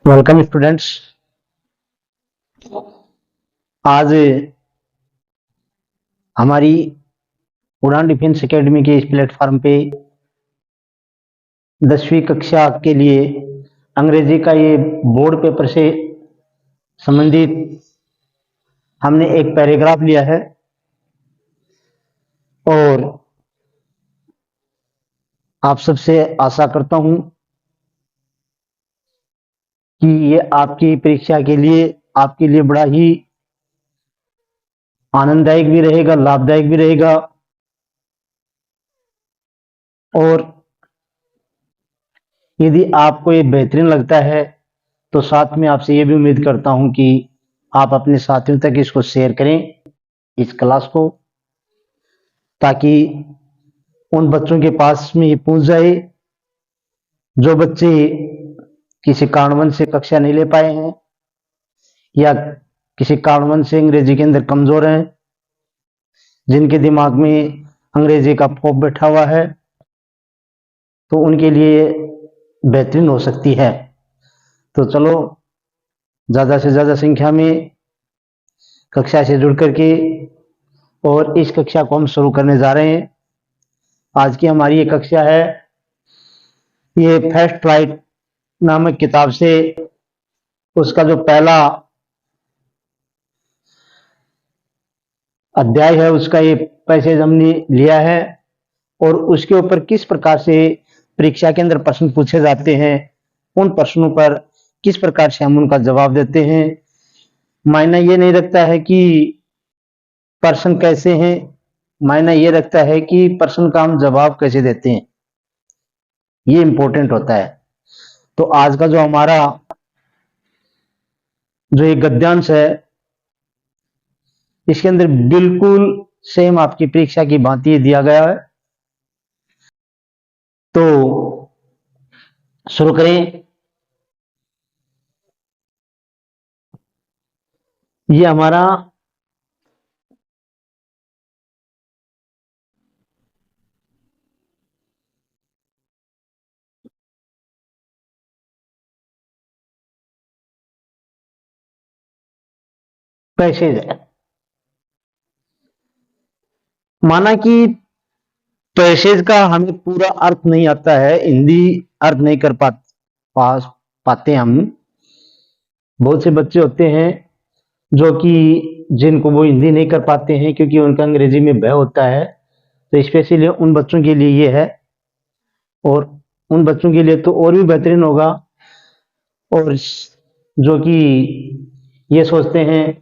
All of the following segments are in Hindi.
Welcome students. आज हमारी उड़ान डिफेंस एकेडमी के इस प्लेटफॉर्म पे 10वीं कक्षा के लिए अंग्रेजी का ये बोर्ड पेपर से संबंधित हमने एक पैराग्राफ लिया है और आप सबसे आशा करता हूं कि ये आपकी परीक्षा के लिए आपके लिए बड़ा ही आनंददायक भी रहेगा, लाभदायक भी रहेगा। और यदि आपको ये बेहतरीन लगता है तो साथ में आपसे ये भी उम्मीद करता हूं कि आप अपने साथियों तक इसको शेयर करें, इस क्लास को, ताकि उन बच्चों के पास में ये पहुंच जाए जो बच्चे किसी कारणवश से कक्षा नहीं ले पाए हैं या किसी कारणवश से अंग्रेजी के अंदर कमजोर हैं, जिनके दिमाग में अंग्रेजी का खौफ बैठा हुआ है, तो उनके लिए बेहतरीन हो सकती है। तो चलो ज्यादा से ज्यादा संख्या में कक्षा से जुड़ करके और इस कक्षा को हम शुरू करने जा रहे हैं। आज की हमारी ये कक्षा है, ये फर्स्ट राइट नामक किताब से उसका जो पहला अध्याय है उसका ये पैसेज हमने लिया है और उसके ऊपर किस प्रकार से परीक्षा के अंदर प्रश्न पूछे जाते हैं, उन प्रश्नों पर किस प्रकार से हम उनका जवाब देते हैं। मायना ये नहीं रखता है कि प्रश्न कैसे हैं, मायना ये रखता है कि प्रश्न का हम जवाब कैसे देते हैं, ये इंपॉर्टेंट होता है। तो आज का जो हमारा जो ये गद्यांश है, इसके अंदर बिल्कुल सेम आपकी परीक्षा की भांति दिया गया है। तो शुरू करें। ये हमारा पैसेज है। माना कि पैसेज का हमें पूरा अर्थ नहीं आता है, हिंदी अर्थ नहीं कर पाते हम। बहुत से बच्चे होते हैं जो कि जिनको वो हिंदी नहीं कर पाते हैं क्योंकि उनका अंग्रेजी में भय होता है। तो स्पेशली उन बच्चों के लिए ये है, और उन बच्चों के लिए तो और भी बेहतरीन होगा, और जो कि ये सोचते हैं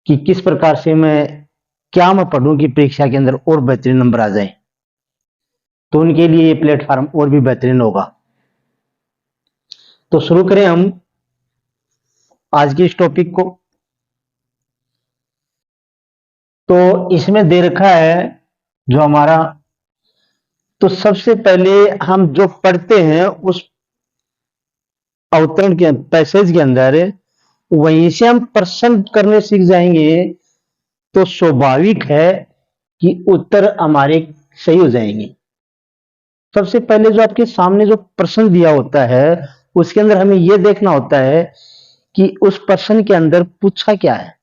कि किस प्रकार से क्या मैं पढ़ूं कि परीक्षा के अंदर और बेहतरीन नंबर आ जाए, तो उनके लिए ये प्लेटफॉर्म और भी बेहतरीन होगा। तो शुरू करें हम आज के इस टॉपिक को। तो इसमें दे रखा है जो हमारा, तो सबसे पहले हम जो पढ़ते हैं उस अवतरण के पैसेज के अंदर वहीं से हम प्रश्न करने सीख जाएंगे, तो स्वाभाविक है कि उत्तर हमारे सही हो जाएंगे। सबसे पहले जो आपके सामने जो प्रश्न दिया होता है उसके अंदर हमें यह देखना होता है कि उस प्रश्न के अंदर पूछा क्या है,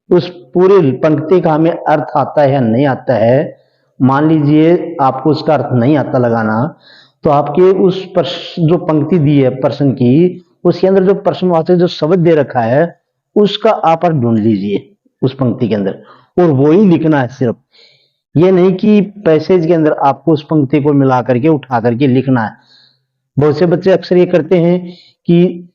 उस पूरी पंक्ति का हमें अर्थ आता है या नहीं आता है। मान लीजिए आपको उसका अर्थ नहीं आता लगाना, तो आपके उस प्रश्न जो पंक्ति दी है प्रश्न की, उसके अंदर जो प्रश्नवाचक जो शब्द दे रखा है उसका आप अर्थ ढूंढ लीजिए उस पंक्ति के अंदर, और वो ही लिखना है सिर्फ। ये नहीं कि पैसेज के अंदर आपको उस पंक्ति को मिला करके उठा करके लिखना है। बहुत से बच्चे अक्सर ये करते हैं कि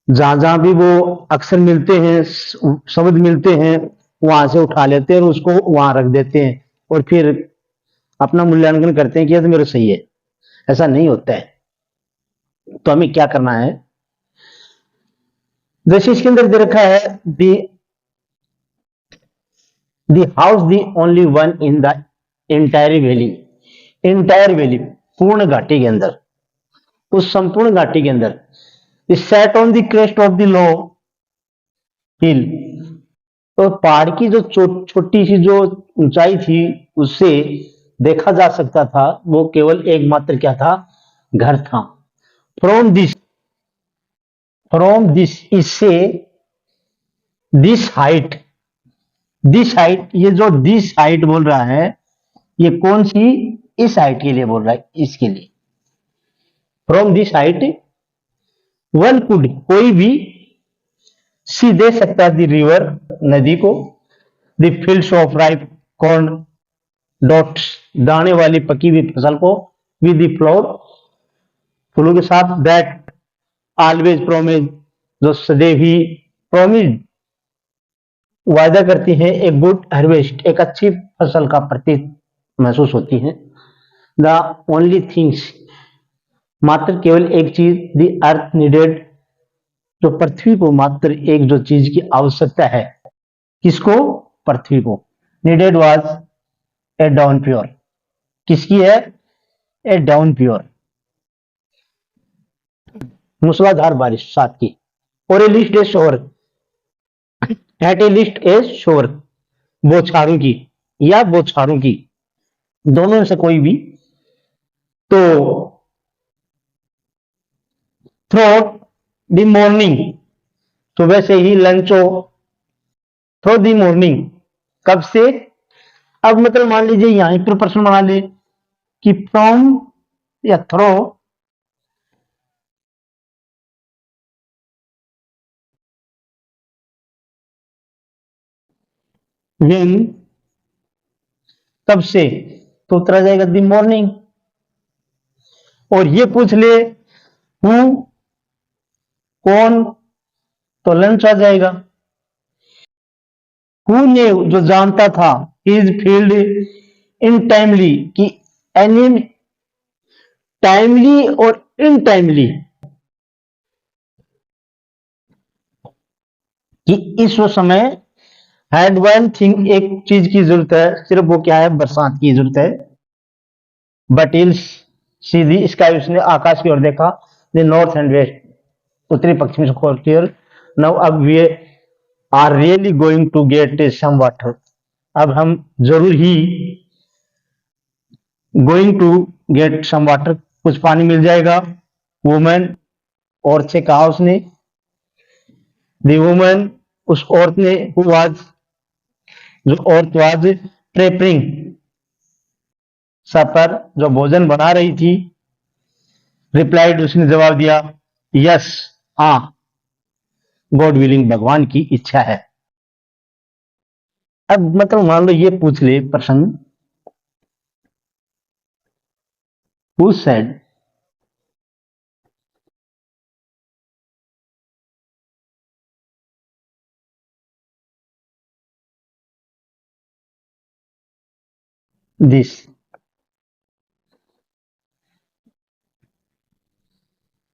जहां जहां भी वो अक्षर मिलते हैं, शब्द मिलते हैं, वहां से उठा लेते हैं और उसको वहां रख देते हैं और फिर अपना मूल्यांकन करते हैं कि यह तो मेरा सही है। ऐसा नहीं होता है। तो हमें क्या करना है, जैसे इसके अंदर दे रखा है the house the only one in the entire valley, पूर्ण घाटी के अंदर, उस संपूर्ण घाटी के अंदर, set on the crest of the low hill, तो पहाड़ की जो छोटी सी जो ऊंचाई थी उससे देखा जा सकता था वो केवल एकमात्र क्या था, घर था। फ्रॉम दिस, फ्रॉम दिस, इससे, दिस हाइट, दिस हाइट, ये जो दिस हाइट बोल रहा है, ये कौन सी, इस हाइट के लिए बोल रहा है, इसके लिए। From this height one could, कोई भी, सी दे सकता है, द रिवर, नदी को, the fields of ripe corn, dots, दाने वाली पकी हुई फसल को, विद द फ्लोर, फूलों के साथ, दैट ऑलवेज प्रोमिस, जो सदैव ही प्रोमिस, वायदा करती है, ए गुड हार्वेस्ट, एक अच्छी फसल का प्रतीक महसूस होती है। द ओनली थिंग्स, मात्र केवल एक चीज, द अर्थ नीडेड, जो पृथ्वी को मात्र एक जो चीज की आवश्यकता है, किसको, पृथ्वी को, needed was a down pure, किसकी है, ए डाउन प्योर, मूसलाधार बारिश साथ की, और ए लिस्ट ए शोर, एट ए लिस्ट ए शोर, बौछारों की, या बौछारों की, दोनों में से कोई भी। तो थ्रो द मॉर्निंग, सुबह से ही लंचो, थ्रो द मॉर्निंग, कब से, अब मतलब मान लीजिए यहीं पर प्रश्न बना ले कि फ्रॉम या थ्रो, वेन, कब से, तो उत्तर आ जाएगा दी मॉर्निंग। और ये पूछ ले हु, कौन, तो लंच आ जाएगा। हु ने, जो जानता था, इज फील्ड इन टाइमली, कि एनी टाइमली और इन टाइमली, कि इस समय, हैड वन थिंग, एक चीज की जरूरत है, सिर्फ वो क्या है, बरसात की जरूरत है। बट इल्स सीधी स्काई, उसने आकाश की ओर देखा, द नॉर्थ एंड वेस्ट, उत्तरी पश्चिम से क्लियर। नाउ अब we are really going to get some water, अब हम जरूर ही going to get some water, कुछ पानी मिल जाएगा। वुमेन, औरत से कहा उसने, दी वुमेन, उस औरत ने, हु वाज, जो औरत वाज प्रेपरिंग सपर, जो भोजन बना रही थी, रिप्लाइड, उसने जवाब दिया, यस, हाँ, गॉड विलिंग, भगवान की इच्छा है। अब मतलब मान लो ये पूछ ले प्रश्न, who said this,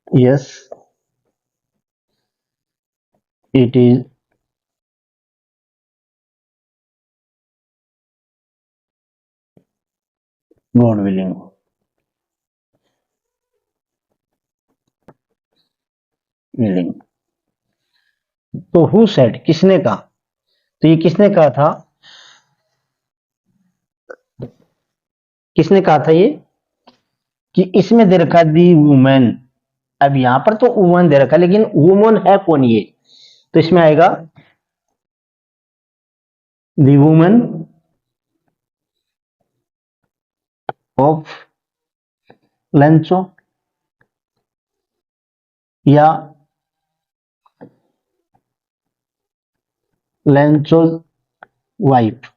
yes, it is God willing, willing. तो हु सेड, किसने कहा, तो ये किसने कहा था, किसने कहा था ये, कि इसमें दे रखा दी वुमेन, अब यहां पर तो वुमन दे रखा, लेकिन वुमन है कौन ये, तो इसमें आएगा दी वुमन ऑफ लंचो, या लंचो वाइफ,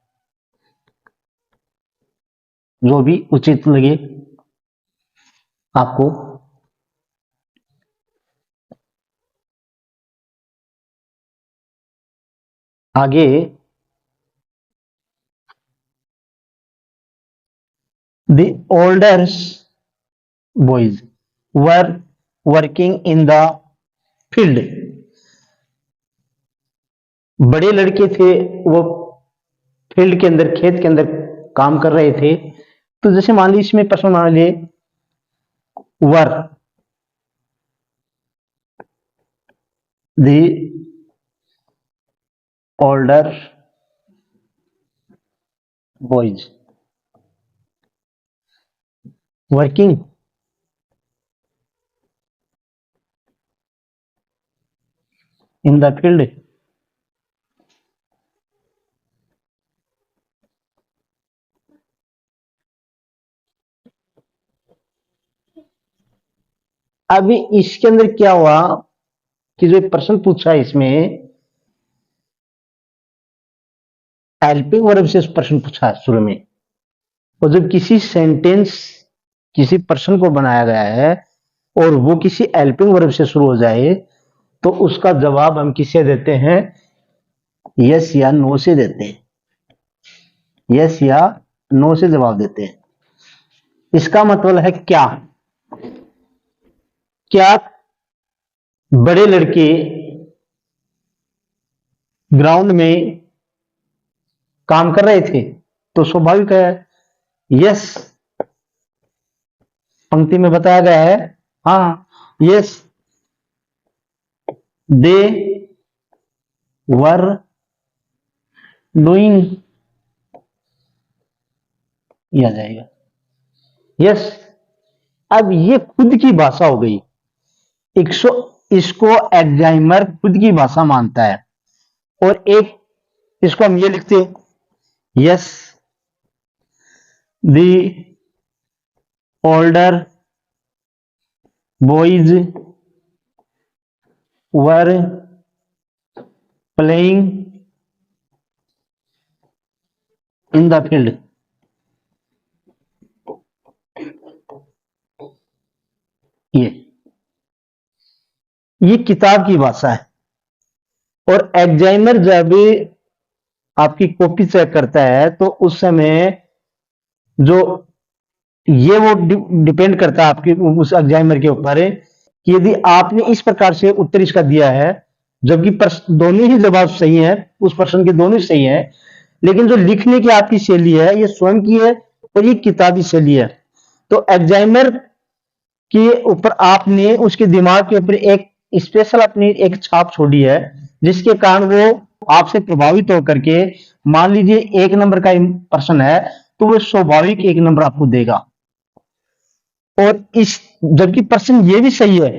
जो भी उचित लगे आपको। आगे, the olders boys were working in the field, बड़े लड़के थे, वो फील्ड के अंदर, खेत के अंदर काम कर रहे थे। तो जैसे मान लीजिए इसमें प्रश्न मान लीजिए, were, the older boys working in the field. अभी इसके अंदर क्या हुआ कि जो प्रश्न पूछा है इसमें हेल्पिंग वर्ब से प्रश्न पूछा है शुरू में, और जब किसी सेंटेंस किसी पर्सन को बनाया गया है और वो किसी हेल्पिंग वर्ब से शुरू हो जाए तो उसका जवाब हम किससे देते हैं? यस या नो से देते हैं। यस या नो से जवाब देते हैं। इसका मतलब है क्या? क्या बड़े लड़के ग्राउंड में काम कर रहे थे? तो स्वाभाविक है यस, पंक्ति में बताया गया है। हाँ, यस दे वर डूइंग, ये आ जाएगा यस। अब ये खुद की भाषा हो गई, इसको एल्जाइमर खुद की भाषा मानता है। और एक इसको हम ये लिखते हैं yes the older boys were playing in the field. ये किताब की भाषा है। और एग्जामिनर जब आपकी कॉपी चेक करता है तो उस समय जो ये वो डिपेंड करता है आपके उस एग्जामिनर के ऊपर कि यदि आपने इस प्रकार से उत्तर इसका दिया है, जबकि दोनों ही जवाब सही है, उस प्रश्न के दोनों ही सही है, लेकिन जो लिखने की आपकी शैली है ये स्वयं की है और ये किताबी शैली है। तो एग्जामिनर के ऊपर आपने उसके दिमाग के ऊपर एक स्पेशल अपनी एक छाप छोड़ी है, जिसके कारण वो आपसे प्रभावित होकर के, मान लीजिए 1 नंबर का प्रश्न है तो वो स्वाभाविक 1 नंबर आपको देगा। और इस जबकि प्रश्न ये भी सही है,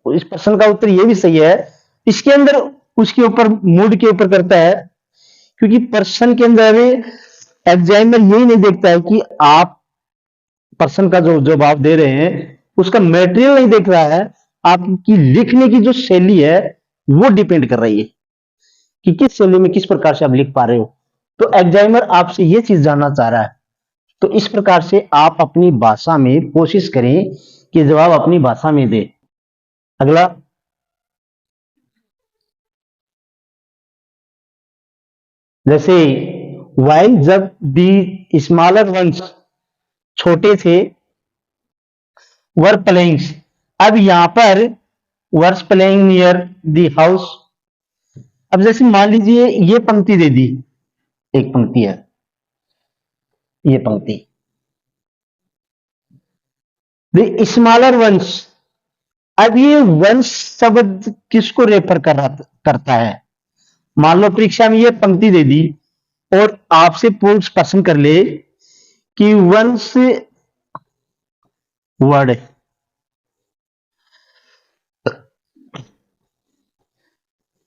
इस प्रश्न का उत्तर ये भी सही है, इसके अंदर उसके ऊपर मूड के ऊपर करता है, क्योंकि प्रश्न के अंदर एग्जामिनर यही नहीं देखता है कि आप प्रश्न का जो जवाब दे रहे हैं उसका मटेरियल नहीं देख रहा है, आपकी लिखने की जो शैली है वो डिपेंड कर रही है कि किस शैली में किस प्रकार से आप लिख पा रहे हो। तो एग्जामिनर आपसे ये चीज जानना चाह रहा है। तो इस प्रकार से आप अपनी भाषा में कोशिश करें कि जवाब अपनी भाषा में दे। अगला, जैसे वाइल जब दी स्मॉलर वंस छोटे थे वर प्लेइंग्स, अब यहां पर verse playing near the house. अब जैसे मान लीजिए ये पंक्ति दे दी, एक पंक्ति है ये पंक्ति, द स्मॉलर वंस। अब ये वंश शब्द किसको रेफर करता है? मान लो परीक्षा में ये पंक्ति दे दी और आपसे पूछ प्रश्न कर ले कि वंश वर्ड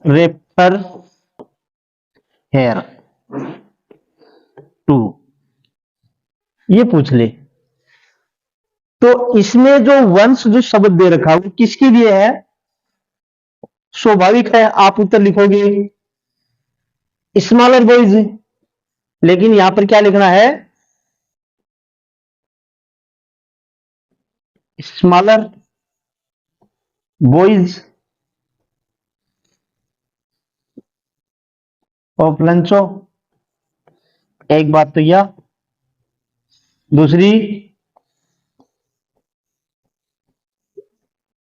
रेफर हेयर टू, ये पूछ ले, तो इसमें जो वंश जो शब्द दे रखा है वो किसके लिए है? स्वाभाविक है आप उत्तर लिखोगे स्मॉलर बॉयज, लेकिन यहां पर क्या लिखना है? Smaller boys of लंचो। एक बात तो यह, दूसरी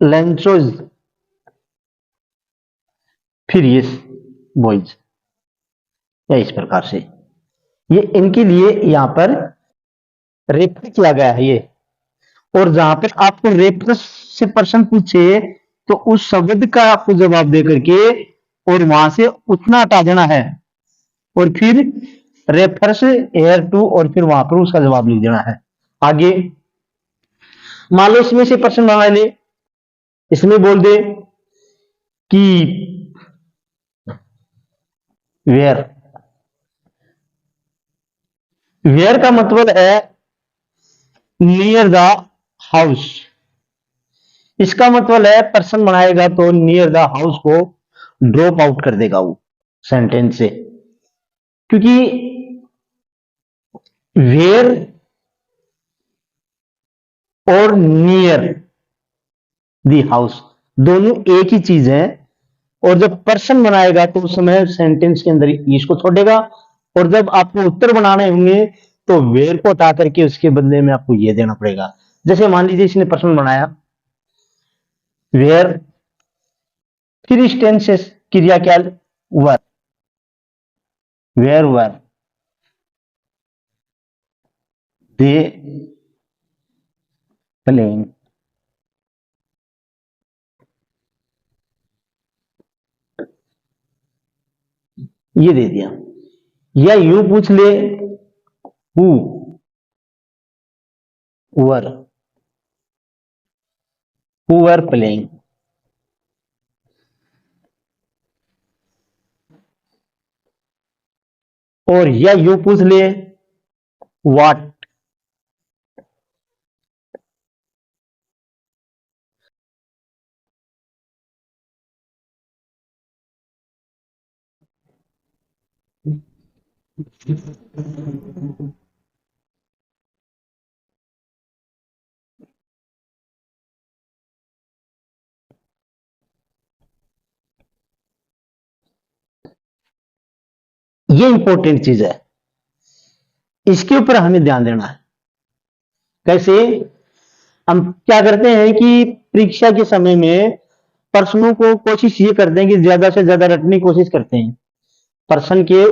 लंचोज, फिर ये बॉयज, या इस प्रकार से ये इनके लिए यहां पर रेफर किया गया है ये। और जहां पर आपको रेफरेंस से प्रश्न पूछे तो उस शब्द का आपको जवाब दे करके और वहां से उतना हटा देना है और फिर रेफरेंस एयर टू और फिर वहां पर उसका जवाब लिख देना है। आगे मान लो इसमें से प्रश्न बना ले, इसमें बोल दे कि वेयर। वेयर का मतलब है नियर द हाउस। इसका मतलब है पर्सन बनाएगा तो नियर द हाउस को ड्रॉप आउट कर देगा वो सेंटेंस से, क्योंकि वेयर और नियर दी हाउस दोनों एक ही चीज है। और जब पर्सन बनाएगा तो उस समय सेंटेंस के अंदर इसको छोड़ेगा, और जब आपको उत्तर बनाने होंगे तो वेयर को हटा करके उसके बदले में आपको ये देना पड़ेगा। जैसे मान लीजिए इसने पर्सन बनाया, वेयर फिर टेंसेस क्रिया क्या, वर, वेयर वर दे प्लेइंग। ये दे दिया, या यूं पूछ ले, who were, who were playing. और या यूं पूछ ले, व्हाट, ये इंपॉर्टेंट चीज है, इसके ऊपर हमें ध्यान देना है। कैसे? हम क्या करते हैं कि परीक्षा के समय में प्रश्नों को कोशिश ये करते हैं कि ज्यादा से ज्यादा रटने की कोशिश करते हैं। प्रश्न के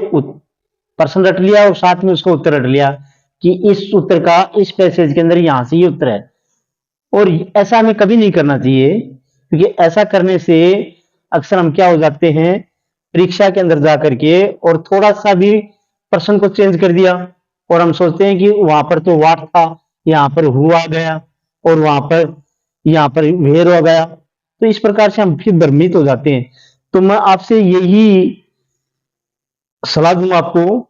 प्रश्न रट लिया और साथ में उसका उत्तर रट लिया कि इस उत्तर का इस पैसेज के अंदर यहां से ये उत्तर है। और ऐसा हमें कभी नहीं करना चाहिए, क्योंकि ऐसा करने से अक्सर हम क्या हो जाते हैं, परीक्षा के अंदर जाकर के और थोड़ा सा भी प्रश्न को चेंज कर दिया और हम सोचते हैं कि वहां पर तो वाट था, यहाँ पर हुआ आ गया, और वहां पर यहाँ पर वेर हो गया। तो इस प्रकार से हम फिर भ्रमित हो जाते हैं। तो मैं आपसे यही सलाह दूंगा आपको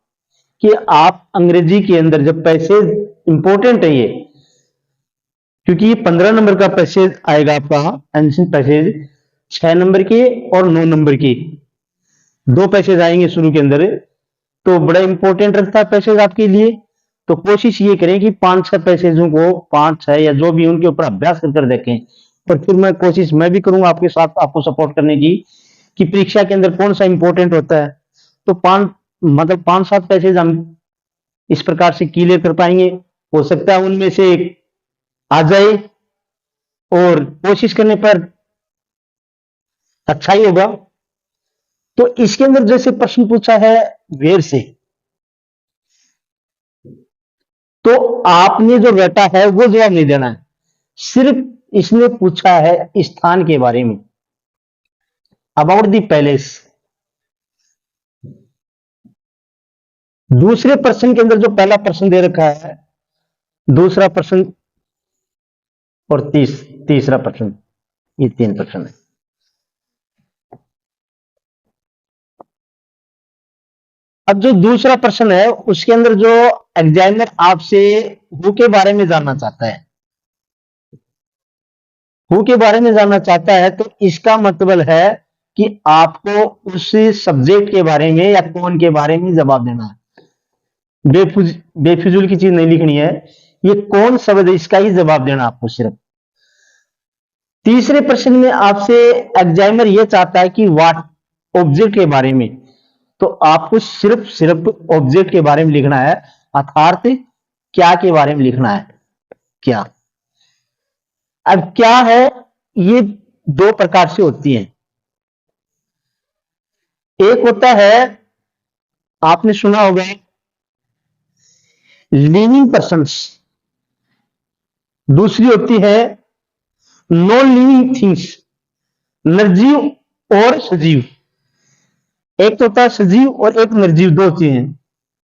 कि आप अंग्रेजी के अंदर जब पैसेज इंपॉर्टेंट है ये, क्योंकि ये 15 नंबर का पैसेज आएगा आपका, एंशिएंट पैसेज 6 नंबर के और 9 नंबर के दो पैसेज आएंगे शुरू के अंदर, तो बड़ा इंपॉर्टेंट रखता है पैसेज आपके लिए। तो कोशिश ये करें कि 5-6 पैसेजों को 5-6 या जो भी उनके ऊपर अभ्यास कर देखें। और फिर मैं भी करूंगा आपके साथ आपको सपोर्ट करने की कि परीक्षा के अंदर कौन सा इंपॉर्टेंट होता है। तो 5-7 पैसेज हम इस प्रकार से क्लियर कर पाएंगे। हो सकता है उनमें से एक आ जाए, और कोशिश करने पर अच्छा ही होगा। तो इसके अंदर जैसे प्रश्न पूछा है वेर से, तो आपने जो रटा है वो जवाब नहीं देना है, सिर्फ इसने पूछा है स्थान के बारे में, अबाउट द पैलेस। दूसरे प्रश्न के अंदर जो पहला प्रश्न दे रखा है, दूसरा प्रश्न और तीसरा प्रश्न, ये 3 प्रश्न है। अब जो दूसरा प्रश्न है उसके अंदर जो एग्जामिनर आपसे हु के बारे में जानना चाहता है, हु के बारे में जानना चाहता है, तो इसका मतलब है कि आपको उस सब्जेक्ट के बारे में या कौन के बारे में जवाब देना है। बेफिजूल की चीज नहीं लिखनी है, ये कौन शब्द है इसका ही जवाब देना आपको सिर्फ। तीसरे प्रश्न में आपसे एग्जामिनर यह चाहता है कि व्हाट, ऑब्जेक्ट के बारे में, तो आपको सिर्फ ऑब्जेक्ट के बारे में लिखना है, अर्थात क्या के बारे में लिखना है, क्या। अब क्या है, ये 2 प्रकार से होती है। एक होता है, आपने सुना होगा, लिविंग पर्सन्स। दूसरी होती है नॉन लिविंग थिंग्स, निर्जीव और सजीव। एक तो होता है सजीव और एक निर्जीव, 2 चीजें।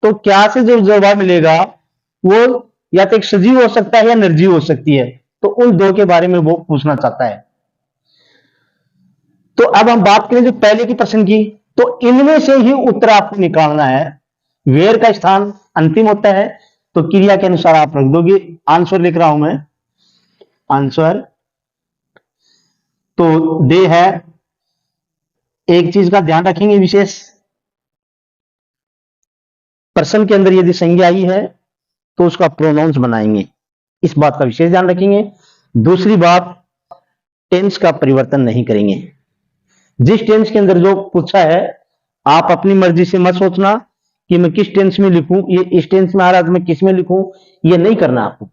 तो क्या से जो जवाब मिलेगा वो या तो एक सजीव हो सकता है या निर्जीव हो सकती है। तो उन 2 के बारे में वो पूछना चाहता है। तो अब हम बात करें जो पहले की प्रश्न की, तो इनमें से ही उत्तर आपको निकालना है। वेयर का स्थान अंतिम होता है, तो क्रिया के अनुसार आप रख दोगे। आंसर लिख रहा हूं मैं, आंसर तो दे है। एक चीज का ध्यान रखेंगे विशेष, प्रश्न के अंदर यदि संज्ञा आई है तो उसका प्रोनाउंस बनाएंगे, इस बात का विशेष ध्यान रखेंगे। दूसरी बात, टेंस का परिवर्तन नहीं करेंगे। जिस टेंस के अंदर जो पूछा है, आप अपनी मर्जी से मत सोचना कि मैं किस टेंस में लिखूं, ये इस टेंस में आ रहा है तो मैं किस में लिखूं, ये नहीं करना आपको।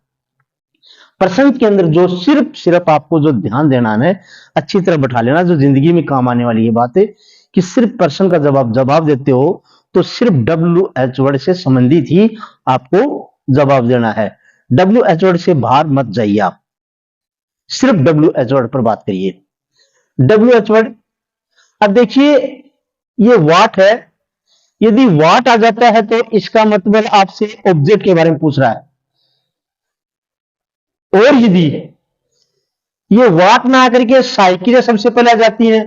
प्रश्न के अंदर जो सिर्फ आपको जो ध्यान देना है, अच्छी तरह बैठा लेना, जो जिंदगी में काम आने वाली ये बात है कि सिर्फ प्रश्न का जवाब देते हो तो सिर्फ WH वर्ड से संबंधित ही आपको जवाब देना है। WH वर्ड से बाहर मत जाइए, आप सिर्फ WH वर्ड पर बात करिए। WH वर्ड, अब देखिए ये वाट है, यदि वाट आ जाता है तो इसका मतलब आपसे ऑब्जेक्ट के बारे में पूछ रहा है। और यदि ये वाट ना आकर के साइकिल सबसे पहले आ जाती है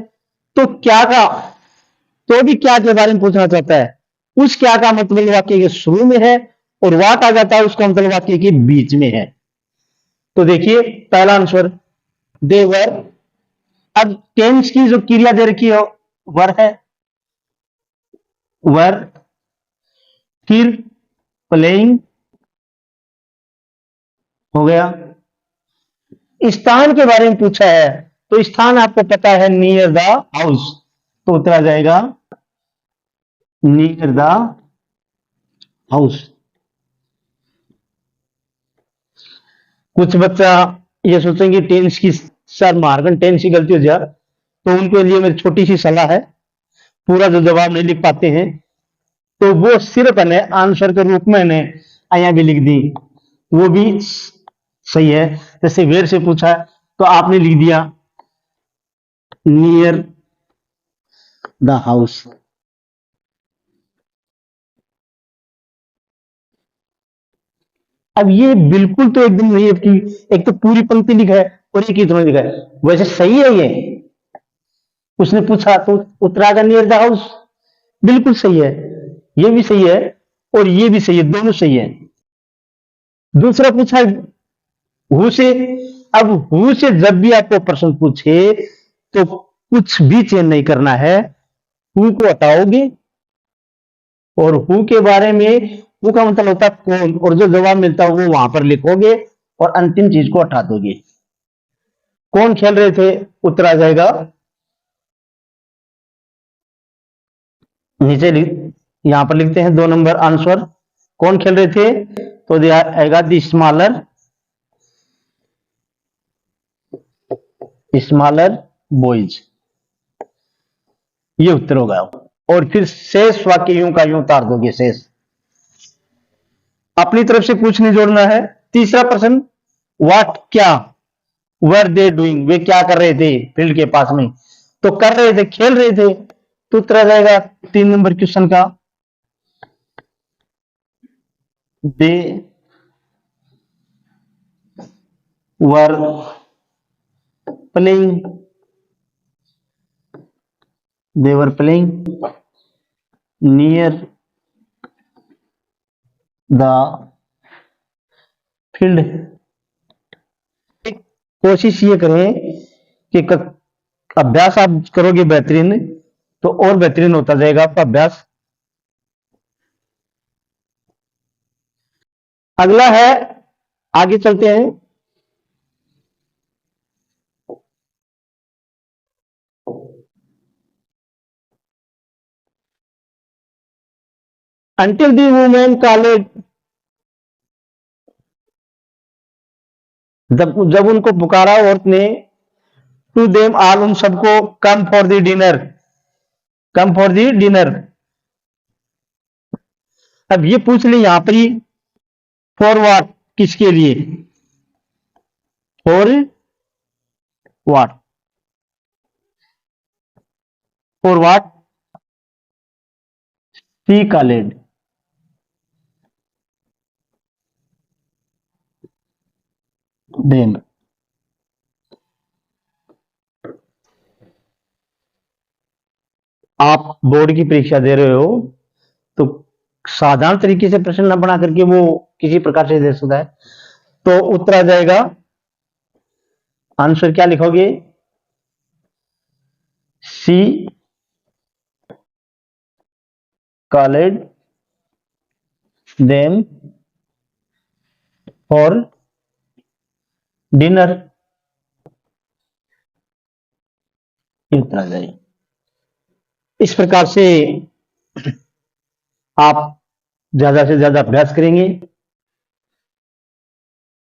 तो क्या का, तो भी क्या के बारे में पूछना चाहता है। उस क्या का मतलब वाक्य के शुरू में है, और वाट आ जाता है उसका मतलब वाक्य के बीच में है। तो देखिए पहला आंसर देवर। अब टेंस की जो क्रिया दे रखी है वर है, वर, फिर प्लेइंग हो गया। स्थान के बारे में पूछा है तो स्थान आपको पता है नियर द हाउस, तो उत्तर आ जाएगा नियर द हाउस। कुछ बच्चा ये सोचेंगे टेंस की, सर मार्गन टेंस की गलती हो जाए, तो उनके लिए मेरी छोटी सी सलाह है, पूरा जो जवाब नहीं लिख पाते हैं तो वो सिर्फ ने आंसर के रूप में ने आया भी लिख दी, वो भी सही है। जैसे वेर से पूछा तो आपने लिख दिया नियर द हाउस। अब ये बिल्कुल तो एकदम नहीं है कि एक तो पूरी पंक्ति लिखा है और एक इतना लिखा है, वैसे सही है ये। उसने पूछा तो उत्तराखंड नियर द हाउस, बिल्कुल सही है, ये भी सही है और ये भी सही है, दोनों सही है। दूसरा पूछा हु से। अब हु से जब भी आपको प्रश्न पूछे तो कुछ भी चेंज नहीं करना है, हु को हटाओगे और हु के बारे में, हु का मतलब होता है कौन, और जो जवाब मिलता है वो वहां पर लिखोगे और अंतिम चीज को हटा दोगे। कौन खेल रहे थे, उत्तर आ जाएगा नीचे यहां पर लिखते हैं 2 नंबर आंसर। कौन खेल रहे थे, तो दिया आएगा दी स्मॉलर बॉयज, ये उत्तर होगा। और फिर शेष वाक्य यूं का यूं उतार दोगे, शेष अपनी तरफ से कुछ नहीं जोड़ना है। तीसरा प्रश्न, व्हाट क्या, वर दे डूइंग, वे क्या कर रहे थे फील्ड के पास में, तो कर रहे थे, खेल रहे थे, तो उत्तर आ जाएगा 3 नंबर क्वेश्चन का they were playing, they were playing near the field. कोशिश ये करें कि अभ्यास आप करोगे बेहतरीन, तो और बेहतरीन होता जाएगा आपका अभ्यास। अगला है, आगे चलते हैं। अंटिल दी वुमेन कॉलेज, जब उनको पुकारा औरत ने, टू देम ऑल, उन सबको, come for the dinner, come for the dinner. अब ये पूछ ले यहां पर ही, फॉर व्हाट, किसके लिए, for what, for what see college them. आप बोर्ड की परीक्षा दे रहे हो तो साधारण तरीके से प्रश्न न बना करके वो किसी प्रकार से दे सकता है। तो उत्तर आ जाएगा, आंसर क्या लिखोगे, सी, कॉलेज देम फॉर डिनर, उत्तर आ जाएगा। इस प्रकार से आप ज्यादा से ज्यादा अभ्यास करेंगे।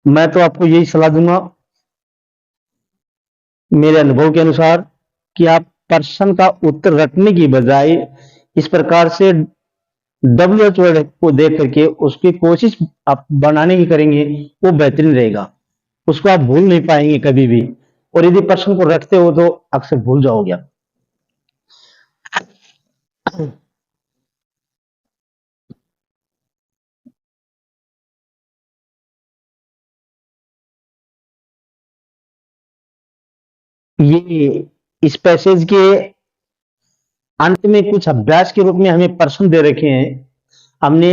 मैं तो आपको यही सलाह दूंगा मेरे अनुभव के अनुसार कि आप प्रश्न का उत्तर रटने की बजाय इस प्रकार से डब्ल्यू वर्ड को देख करके उसकी कोशिश आप बनाने की करेंगे, वो बेहतरीन रहेगा। उसको आप भूल नहीं पाएंगे कभी भी, और यदि प्रश्न को रखते हो तो अक्सर भूल जाओगे आप। ये इस पैसेज के अंत में कुछ अभ्यास के रूप में हमें प्रश्न दे रखे हैं। हमने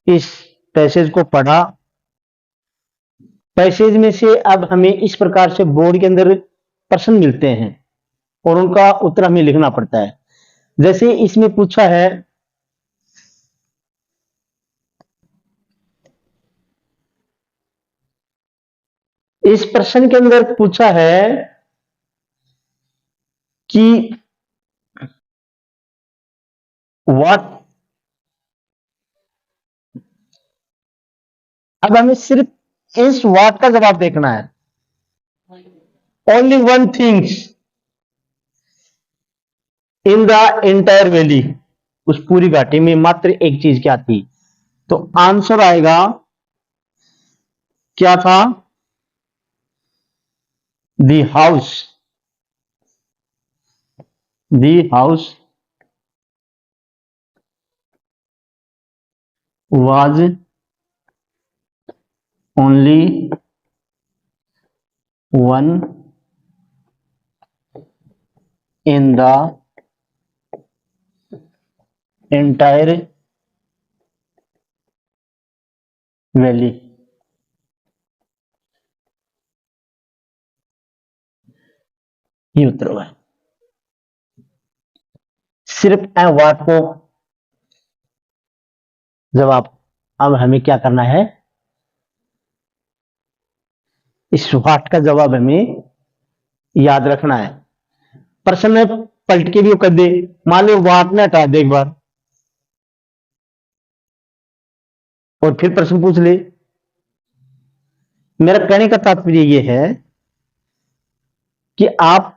इस पैसेज को पढ़ा, पैसेज में से अब हमें इस प्रकार से बोर्ड के अंदर प्रश्न मिलते हैं और उनका उत्तर हमें लिखना पड़ता है। जैसे इसमें पूछा है, इस प्रश्न के अंदर पूछा है कि व्हाट, अब हमें सिर्फ इस व्हाट का जवाब देखना है। Only one things in the entire valley, उस पूरी घाटी में मात्र एक चीज क्या थी, तो आंसर आएगा क्या था, the house, the house was only one in the entire valley. ये उत्तर हुआ है। सिर्फ ए वाट को जवाब, अब हमें क्या करना है, इस वाट का जवाब हमें याद रखना है। प्रश्न में पलट के भी कर दे, मान लो वाट ने हटा दे एक बार और फिर प्रश्न पूछ ले। मेरा कहने का तात्पर्य यह है कि आप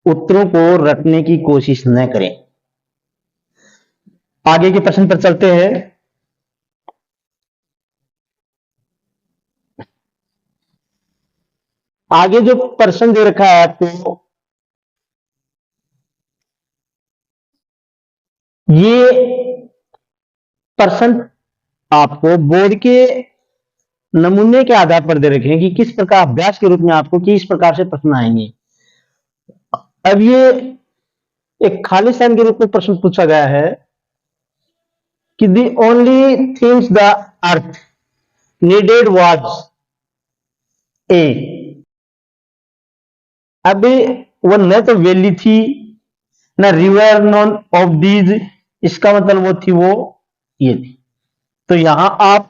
उत्तरों को रटने की कोशिश न करें। आगे के प्रश्न पर चलते हैं। आगे जो प्रश्न दे रखा है आपको, ये प्रश्न आपको बोर्ड के नमूने के आधार पर दे रखे हैं कि किस प्रकार अभ्यास के रूप में आपको किस प्रकार से प्रश्न आएंगे। अब ये एक खालिस्तान के रूप में प्रश्न पूछा गया है कि the only things the earth needed was a. अब वो न तो वैली थी न रिवर नॉन ऑफ दीज, इसका मतलब वो थी, वो ये थी। तो यहां आप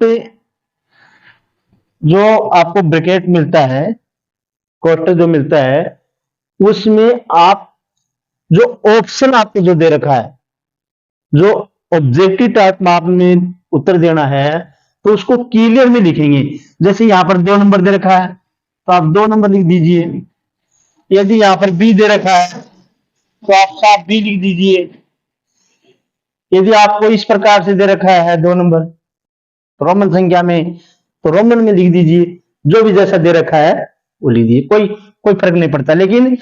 जो आपको ब्रैकेट मिलता है, क्वार्टर जो मिलता है, उसमें आप जो ऑप्शन आपको जो दे रखा है, जो ऑब्जेक्टिव टाइप में आपने उत्तर देना है, तो उसको क्लियर में लिखेंगे। जैसे यहां पर 2 नंबर दे रखा है तो आप 2 नंबर लिख दीजिए। यदि यहां पर बी दे रखा है तो आप साफ बी लिख दीजिए। यदि आपको इस प्रकार से दे रखा है 2 नंबर रोमन संख्या में, तो रोमन में लिख दीजिए। जो भी जैसा दे रखा है वो लिख दीजिए, कोई कोई फर्क नहीं पड़ता। लेकिन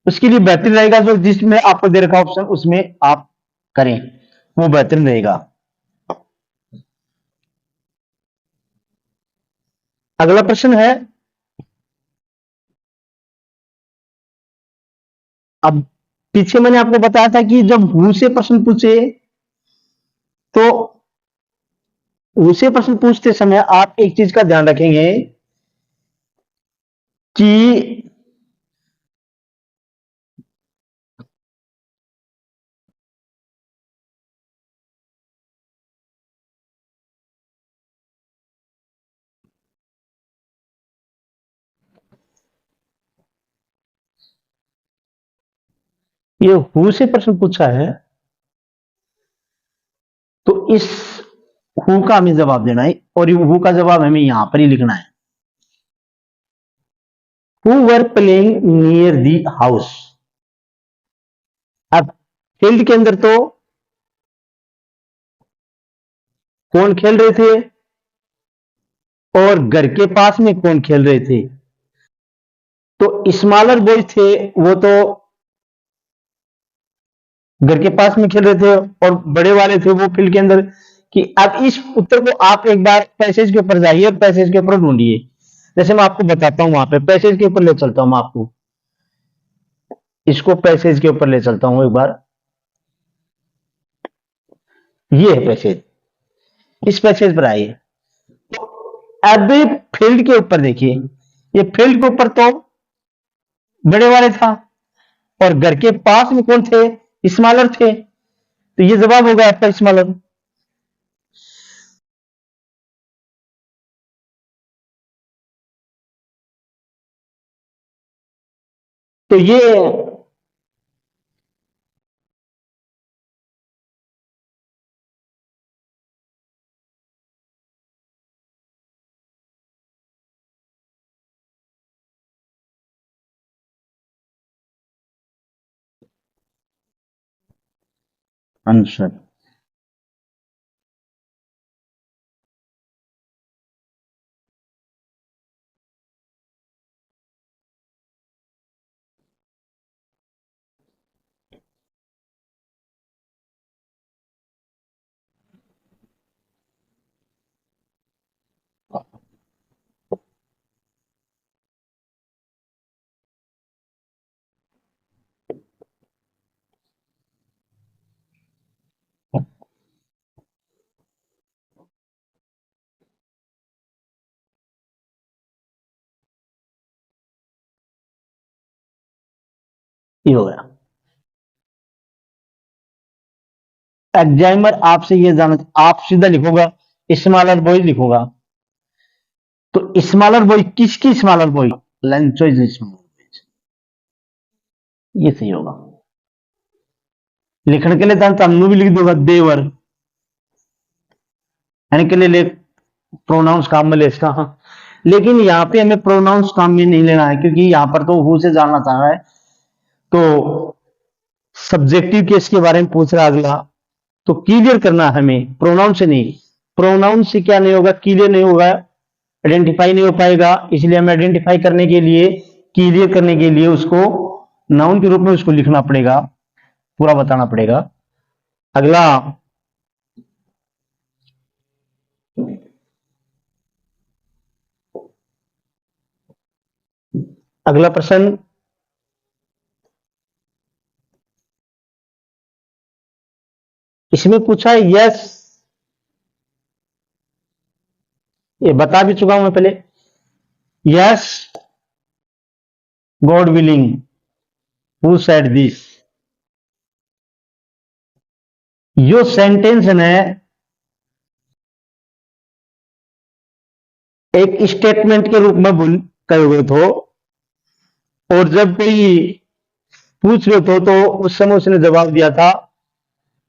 उसके लिए बेहतरीन रहेगा जो जिसमें आपको दे रखा ऑप्शन उसमें आप करें, वो बेहतरीन रहेगा। अगला प्रश्न है, अब पीछे मैंने आपको बताया था कि जब हु से प्रश्न पूछे तो हु से प्रश्न पूछते समय आप एक चीज का ध्यान रखेंगे कि ये हु से प्रश्न पूछा है तो इस हु का हमें जवाब देना है और ये हु का जवाब हमें यहां पर ही लिखना है। Who were playing near the house. अब फील्ड के अंदर तो कौन खेल रहे थे और घर के पास में कौन खेल रहे थे। तो स्मॉलर बॉयज थे वो तो घर के पास में खेल रहे थे और बड़े वाले थे वो फील्ड के अंदर। कि अब इस उत्तर को आप एक बार पैसेज के ऊपर जाइए और पैसेज के ऊपर ढूंढिए। जैसे मैं आपको बताता हूं वहां पे पैसेज के ऊपर ले चलता हूं मैं आपको, इसको पैसेज के ऊपर ले चलता हूं एक बार। ये है पैसेज, इस पैसेज पर आइए। अब फील्ड के ऊपर देखिए, ये फील्ड के ऊपर तो बड़े वाले था और घर के पास में कौन थे, स्मॉलर थे। तो ये जवाब होगा आपका स्मॉलर। तो ये आंसर ये हो गया। एग्जामिनर आपसे ये जानना, आप सीधा लिखोगा स्मॉलर बॉय लिखोगा। तो स्मॉलर बॉय किसकी smaller boy, Lencho is smaller. ये सही होगा। लिखने के लिए तो हमने भी लिख दूंगा देवर, यानी के लिए ले प्रोनाउंस काम में ले इसका। हाँ, लेकिन यहाँ पे हमें प्रोनाउंस काम में नहीं लेना है क्योंकि यहाँ पर तो हु से जानना चाह रहा है तो सब्जेक्टिव केस के बारे में पूछ रहा है अगला। तो क्लियर करना है हमें, प्रोनाउन से नहीं। प्रोनाउन से क्या नहीं होगा, क्लियर नहीं होगा, आइडेंटिफाई नहीं हो पाएगा। इसलिए हमें आइडेंटिफाई करने के लिए, क्लियर करने के लिए उसको नाउन के रूप में उसको लिखना पड़ेगा, पूरा बताना पड़ेगा। अगला अगला प्रश्न, इसमें पूछा है यस, ये बता भी चुका हूं मैं पहले। Yes God willing, who said this. Yo sentence ने एक स्टेटमेंट के रूप में बोल कहे हुए थे और जब कोई पूछ रहे थे तो उस समय उसने जवाब दिया था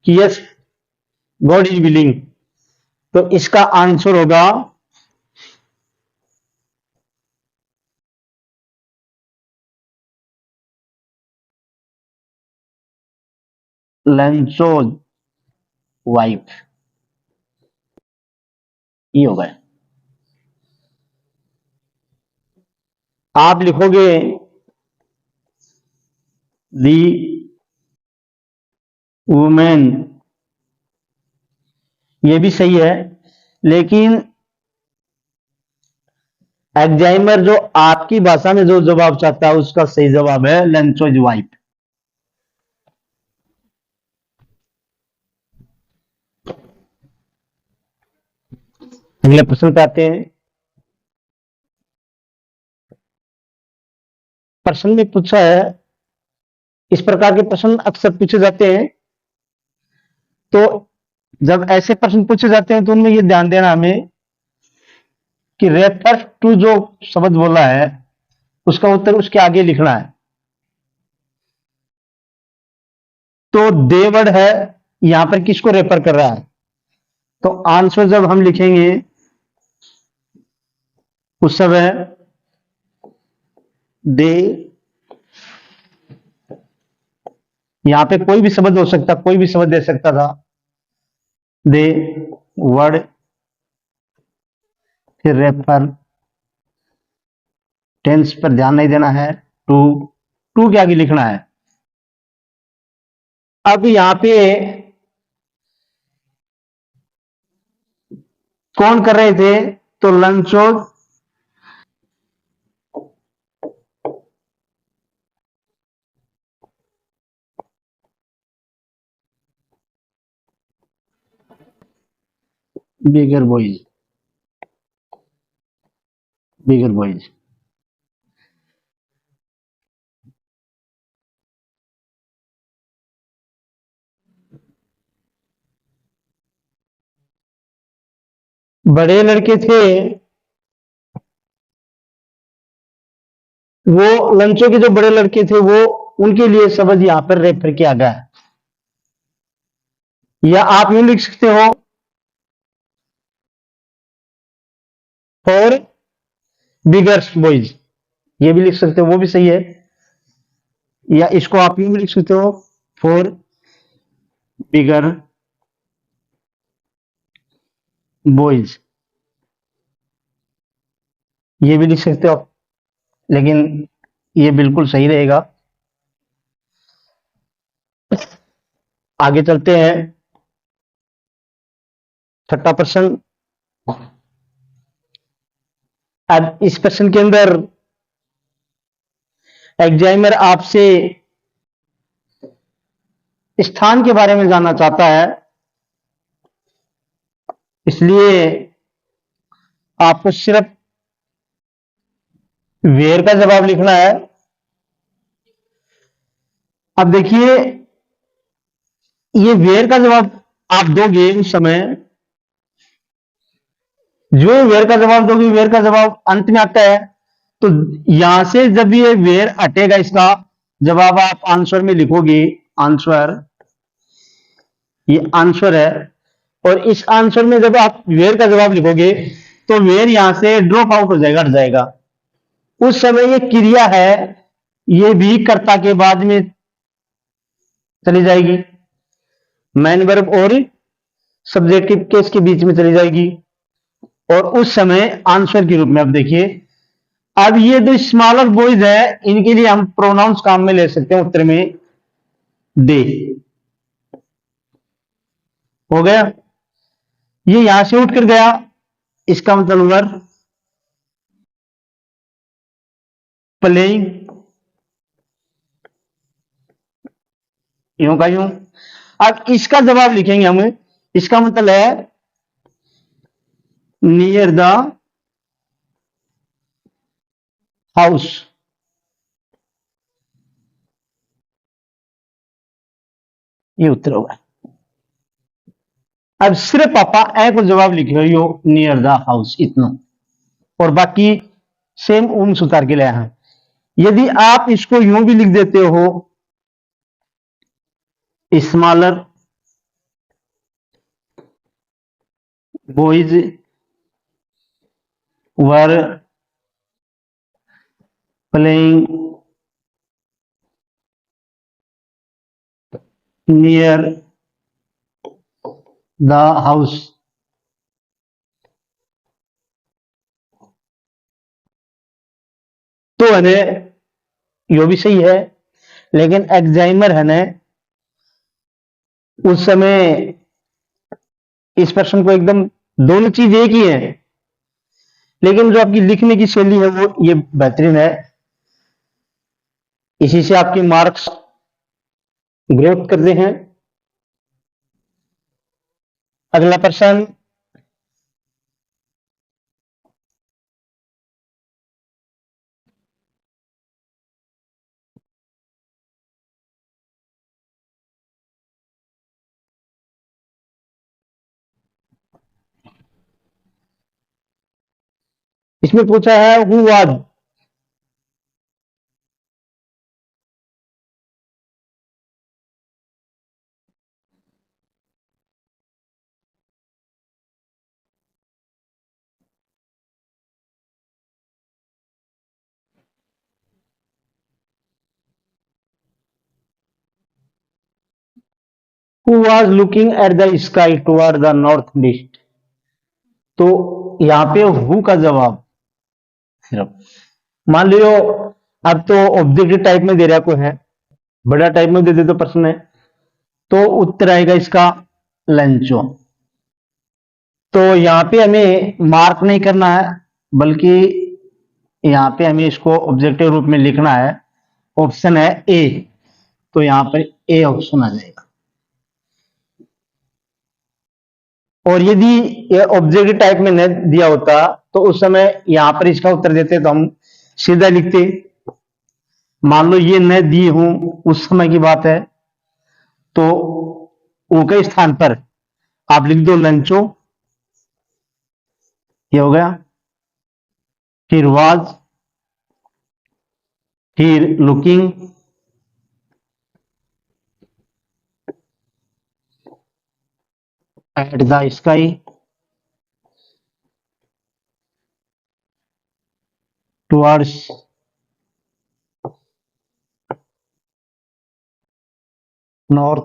कि यस गॉड इज विलिंग। तो इसका आंसर होगा लेंसो वाइफ। ये होगा। आप लिखोगे दी वुमेन, ये भी सही है लेकिन एग्जामिनर जो आपकी भाषा में जो जवाब चाहता है उसका सही जवाब है लेंसो वाइफ। अगले प्रश्न पे आते हैं। प्रश्न में पूछा है, इस प्रकार के प्रश्न अक्सर पूछे जाते हैं। तो जब ऐसे प्रश्न पूछे जाते हैं तो उनमें ये ध्यान देना हमें कि रेफर टू जो शब्द बोला है उसका उत्तर उसके आगे लिखना है। तो दे वर्ड है, यहां पर किसको रेफर कर रहा है? तो आंसर जब हम लिखेंगे उस समय दे, यहां पे कोई भी शब्द हो सकता, कोई भी शब्द दे सकता था। दे वर्ड, फिर रेफर, टेंस पर ध्यान नहीं देना है, टू, टू के आगे लिखना है। अब यहां पे कौन कर रहे थे? तो लंचो, बिगर बॉयज, बिगर बॉयज। बड़े लड़के थे, वो लंचों के जो बड़े लड़के थे वो, उनके लिए शब्द यहां पर रेफर किया गया है। या आप यूं लिख सकते हो, फॉर बिगर बॉयज, ये भी लिख सकते हो, वो भी सही है। या इसको आप यूं भी लिख सकते हो, फॉर बिगर बॉयज, ये भी लिख सकते हो आप, लेकिन ये बिल्कुल सही रहेगा। आगे चलते हैं। छठा प्रश्न। अब इस प्रश्न के अंदर एग्जामिनर आपसे स्थान के बारे में जानना चाहता है, इसलिए आपको सिर्फ वेयर का जवाब लिखना है। अब देखिए, ये वेयर का जवाब आप दोगे उस समय, जो वेयर का जवाब दोगे, वेयर का जवाब अंत में आता है। तो यहां से जब ये वेयर हटेगा, इसका जवाब आप आंसर में लिखोगे, आंसर, ये आंसर है। और इस आंसर में जब आप वेयर का जवाब लिखोगे तो वेयर यहां से ड्रॉप आउट हो जाएगा, हट जाएगा। उस समय ये क्रिया है, ये भी कर्ता के बाद में चली जाएगी, मैन वर्ब और सब्जेक्टिव केस के बीच में चली जाएगी, और उस समय आंसर के रूप में। अब देखिए, अब ये जो स्मॉलर बॉयज है, इनके लिए हम प्रोनाउंस काम में ले सकते हैं, उत्तर में दे हो गया। ये यहां से उठ कर गया, इसका मतलब वर्ब प्लेइंग, यूं का यूं। अब इसका जवाब लिखेंगे हम, इसका मतलब है नियर द हाउस, ये उत्तर होगा। अब सिर्फ पापा ए को जवाब लिखे हो नियर द हाउस, इतना, और बाकी सेम ऊन सुतार के लिए हैं। यदि आप इसको यूं भी लिख देते हो, smaller boys were playing near the house, तो है यो भी सही है। लेकिन एग्जामिनर है ना, उस समय इस प्रश्न को एकदम, दोनों चीज एक ही है, लेकिन जो आपकी लिखने की शैली है वो ये बेहतरीन है, इसी से आपके मार्क्स ग्रोथ करते हैं। अगला प्रश्न, इसमें पूछा है who was, who was looking at the sky toward the north east. तो यहाँ पे हु का जवाब सिर्फ मान लियो, अब तो ऑब्जेक्टिव टाइप में दे रहा कोई है, बड़ा टाइप में दे दे तो प्रश्न है, तो उत्तर आएगा इसका लंचो। तो यहाँ पे हमें मार्क नहीं करना है, बल्कि यहाँ पे हमें इसको ऑब्जेक्टिव रूप में लिखना है। ऑप्शन है ए, तो यहाँ पर ए ऑप्शन आ जाएगा। और यदि ये ऑब्जेक्टिव टाइप में न दिया होता तो उस समय यहां पर इसका उत्तर देते तो हम सीधा लिखते। मान लो ये न दी हूं, उस समय की बात है, तो ओ के स्थान पर आप लिख दो लंचो, ये हो गया। फिर वाज, फिर looking, at the sky, towards north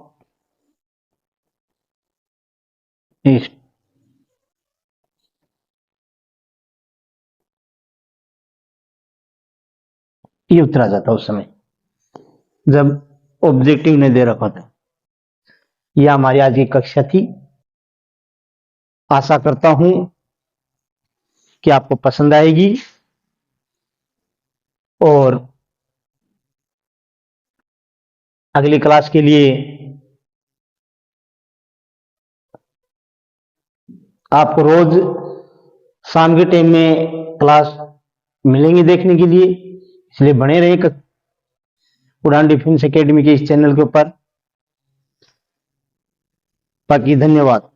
east. ये उत्तर आ जाता उस समय जब ऑब्जेक्टिव ने दे रखा था। यह हमारी आज की कक्षा थी। आशा करता हूं कि आपको पसंद आएगी, और अगली क्लास के लिए आपको रोज शाम के टाइम में क्लास मिलेंगी देखने के लिए, इसलिए बने रहे उड़ान डिफेंस एकेडमी के इस चैनल के ऊपर। बाकी धन्यवाद।